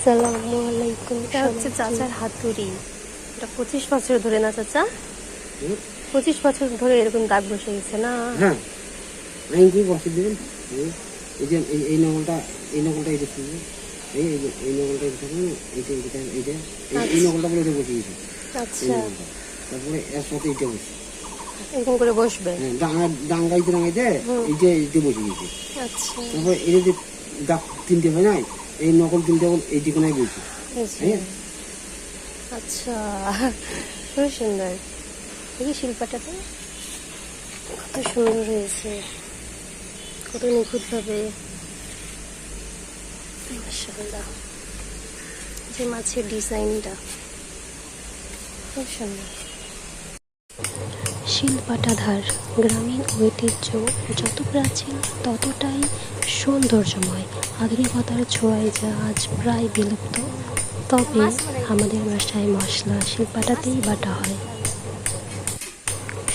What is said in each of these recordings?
আসসালামু আলাইকুম। এটা হচ্ছে চাচার হাতুড়ি। এটা 25 বছর ধরে না চাচা? 25 বছর ধরে এরকম দাগ বসে গেছে না? হ্যাঁ, আমি কি বসে দিবেন। এই যে এই নকলটা এটা শুনবো, এই নকলটা এটা থাকবে, এই নকলটা বলে বসে গেছে। আচ্ছা, তারপরে এর সাথে এটা বসে এরকম করে বসবে। হ্যাঁ, ডাঙ্গাইতে এইটা বসে গেছে। আচ্ছা, তারপরে এই যে দাগ তিনটে হয় নাই, এই নকল তিনটে এই ঠিকানায় বসে। হ্যাঁ, আচ্ছা, খুব সুন্দর। এই শিল্পটাতে কত সুন্দর হয়েছে, কত নিখুঁতভাবে। মাশাআল্লাহ, যে মাছের ডিজাইনটা খুব সুন্দর। শিলপাটাধার গ্রামীণ ঐতিহ্য যত প্রাচীন ততটাই সৌন্দর্যময়। আধুনিকতার ছোঁয়ায় যা আজ প্রায় বিলুপ্ত, তবে আমাদের বাসায় মশলা শিলপাটাতেই বাটা হয়।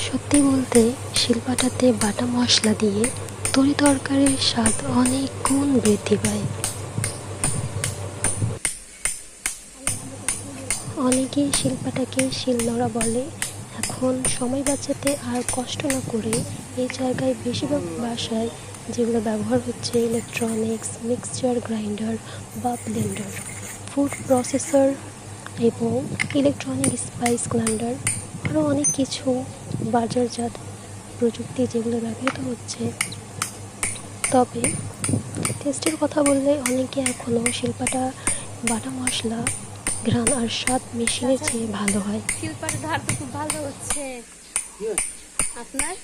সত্যি বলতে শিলপাটাতে বাটা মশলা দিয়ে তরি তরকারির স্বাদ অনেক গুণ বৃদ্ধি পায়। অনেকেই শিলপাটাকে শিলনোড়া বলে। এখন সময় বাঁচাতে আর কষ্ট না করে এই জায়গায় বেশিরভাগ বাসায় যেগুলো ব্যবহার হচ্ছে ইলেকট্রনিক্স মিক্সচার গ্রাইন্ডার বা ব্লেন্ডার, ফুড প্রসেসর এবং ইলেকট্রনিক স্পাইস গ্রাইন্ডার, আরও অনেক কিছু বাজারজাত প্রযুক্তি যেগুলো ব্যবহৃত হচ্ছে। তবে টেস্টের কথা বললে অনেকে এখনও শিলপাটা বাটা মশলা ঘ্রাণ আর স্বাদ মেশিনের চেয়ে ভালো হয়। শিল্পার ধার তো খুব ভালো হচ্ছে। আপনার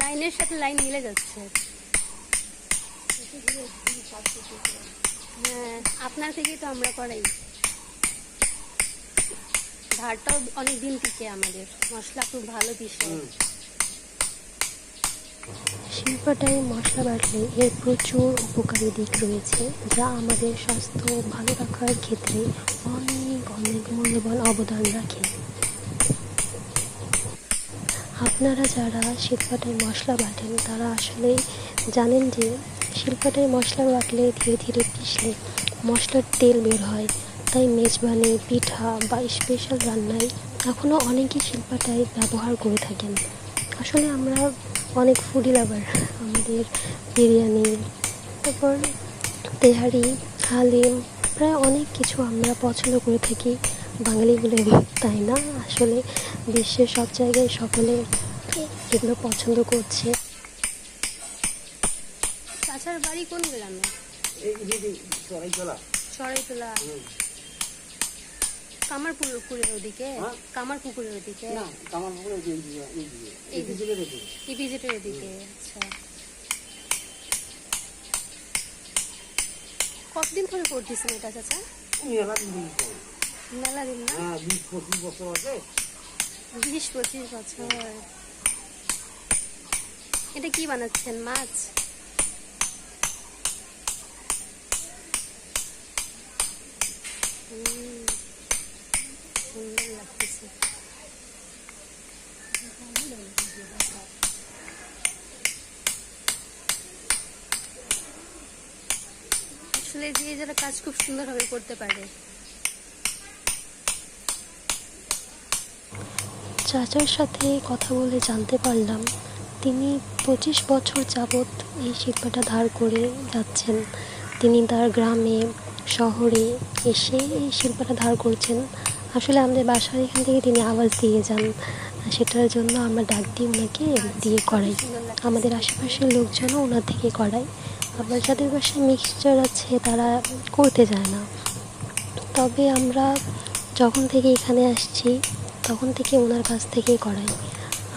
লাইনের সাথে লাইন মিলে যাচ্ছে। হ্যাঁ, আপনার থেকেই তো আমরা করাই। ধারটাও অনেক দিন টিকে আমাদের। মশলা খুব ভালো পিষে। শিল্পাটায় মশলা বাটলে এর প্রচুর উপকারী দিক রয়েছে, যা আমাদের স্বাস্থ্য ভালো রাখার ক্ষেত্রে অনেক অনেক মূল্যবান অবদান রাখে। আপনারা যারা শিলপাটায় মশলা বাটেন তারা আসলে জানেন যে শিলপাটায় মশলা বাটলে ধীরে ধীরে পিষলে মশলার তেল বের হয়, তাই মেজবানি পিঠা বা স্পেশাল রান্নায় এখনও অনেকেই শিলপাটায় ব্যবহার করে থাকেন। আসলে আমরা অনেক ফুডি লাভার, আমাদের বিরিয়ানি, তারপর তেহারি, হালিম, প্রায় অনেক কিছু আমরা পছন্দ করে থাকি বাঙালি বলে, তাই না? আসলে বিশ্বের সব জায়গায় সকলে এগুলো পছন্দ করছে। চাচার বাড়ি কোন গ্রামে? সরাইতলা। কামারপুকুরের ওদিকে? কামারপুকুরের ওদিকে? ইপিজেটের ওদিকে। আচ্ছা, কতদিন ধরে করতেছেন এটা চাচা? মেলা দিন না? 20-25 বছর আছে। 20-25 বছর। এটা কি বানাচ্ছেন, মাছ? সুন্দর লাগতেছে। আসলে যে যারা কাজ খুব সুন্দরভাবে করতে পারে। চাচার সাথে কথা বলে জানতে পারলাম তিনি 25 বছর যাবৎ এই শিল্পটা ধার করে যাচ্ছেন। তিনি তার গ্রামে শহরে এসে এই শিল্পটা ধার করছেন। আসলে আমাদের বাসার এখান থেকে তিনি আওয়াজ দিয়ে যান, সেটার জন্য আমরা ডাক দিয়ে ওনাকে দিয়ে করাই। আমাদের আশেপাশের লোকজনও ওনার থেকে করায়। আবার যাদের বাসায় মিক্সচার আছে তারা করতে যায় না। তবে আমরা যখন থেকে এখানে আসছি তখন থেকে ওনার কাছ থেকেই করাই।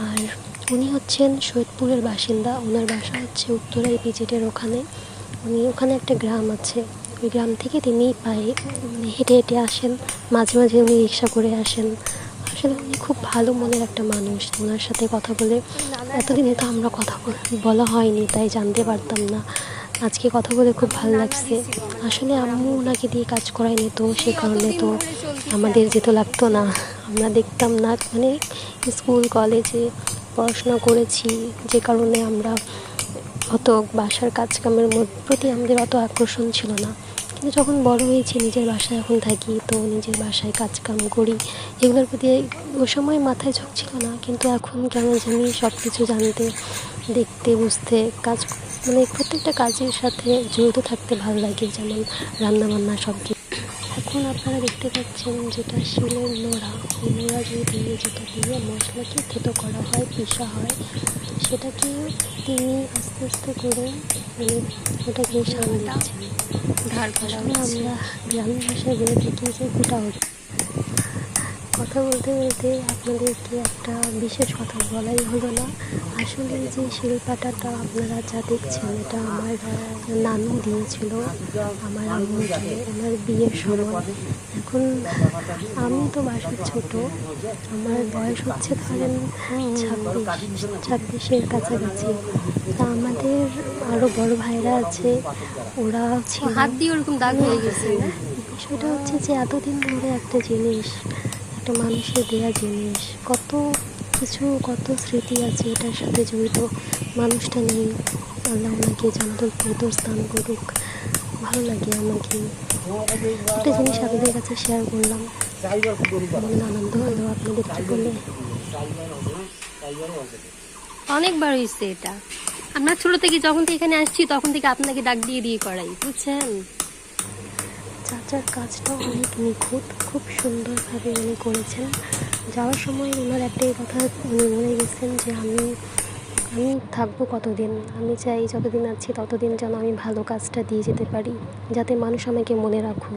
আর উনি হচ্ছেন সৈয়দপুরের বাসিন্দা। ওনার বাসা হচ্ছে উত্তরা ইপিজেটের ওখানে। ওখানে একটা গ্রাম আছে, ওই গ্রাম থেকে তিনি পায়ে হেঁটে হেঁটে আসেন, মাঝে মাঝে উনি রিক্সা করে আসেন। আসলে উনি খুব ভালো মনের একটা মানুষ। ওনার সাথে কথা বলে এতদিনে তো আমরা কথা বলা হয়নি, তাই জানতে পারতাম না। আজকে কথা বলে খুব ভালো লাগছে। আসলে আম্মু ওনাকে দিয়ে কাজ করাই নিত, সে কারণে তো আমাদের যেতে লাগতো না, আমরা দেখতাম না। মানে স্কুল কলেজে পড়াশোনা করেছি, যে কারণে আমরা অত বাসার কাজকামের প্রতি আমাদের অত আকর্ষণ ছিল না। কিন্তু যখন বড় হয়েছি, নিজের বাসায় এখন থাকি, তো নিজের বাসায় কাজকাম করি, এগুলোর প্রতি ওই সময় মাথায় ঝোঁক ছিল না, কিন্তু এখন কেন জানি সব কিছু জানতে, দেখতে, বুঝতে, কাজ মানে প্রত্যেকটা কাজের সাথে জড়িত থাকতে ভালো লাগে, যেমন রান্নাবান্না সব কিছু। এখন আপনারা দেখতে পাচ্ছেন যেটা শিলের নোড়া, এই নোড়া দিয়ে যেটা দিয়ে মশলাকে থেতো করা হয়, পিষা হয়, সেটাকে তিনি আস্তে আস্তে করে মানে ওটাকে সামনে দিচ্ছেন। ধার করা আসলে হচ্ছে। আমরা গ্রামীণ ভাষায় বলে থাকি যে গোটা হচ্ছে। কথা বলতে বলতে আপনাদেরকে একটা বিশেষ কথা বলাই হলো না। আসলে এই যে শিলপাটাটা আপনারা যা দেখছেন, এটা আমার নানু দিয়েছিল আমার আম্মুকে ওনার বিয়ের সময়। এখন আমি তো বাসার ছোট, আমার বয়স হচ্ছে ধরেন 26-26-এর কাছাকাছি। তা আমাদের আরও বড় ভাইরা আছে, ওরা ছিল। হাত দিয়ে ওরকম দাগ হয়ে গেছে না? বিষয়টা হচ্ছে যে এতদিন ধরে একটা জিনিস, একটা মানুষের দেয়া জিনিস, কত কিছু, কত স্মৃতি আছে এটার সাথে জড়িত। মানুষটা নেই, আল্লাহ ওনাকে জান্নাতুল ফেরদৌস দান করুক। ভালো লাগে আমাকে, একটা জিনিস আপনাদের কাছে শেয়ার করলাম, মনে আনন্দ হলো আপনাদের কি বলে। অনেকবার হয়েছে এটা। আমরা ছোট থেকে যখন থেকে এখানে আসছি তখন থেকে আপনাকে ডাক দিয়ে দিয়ে করাই, বুঝছেন? চাচার কাজটাও অনেক নিখুঁত, খুব সুন্দরভাবে উনি করেছেন। যাওয়ার সময় ওনার একটাই কথা উনি বলে গেছেন যে আমি থাকবো কতদিন, আমি চাই যতদিন আছি ততদিন যেন আমি ভালো কাজটা দিয়ে যেতে পারি, যাতে মানুষ আমাকে মনে রাখুক।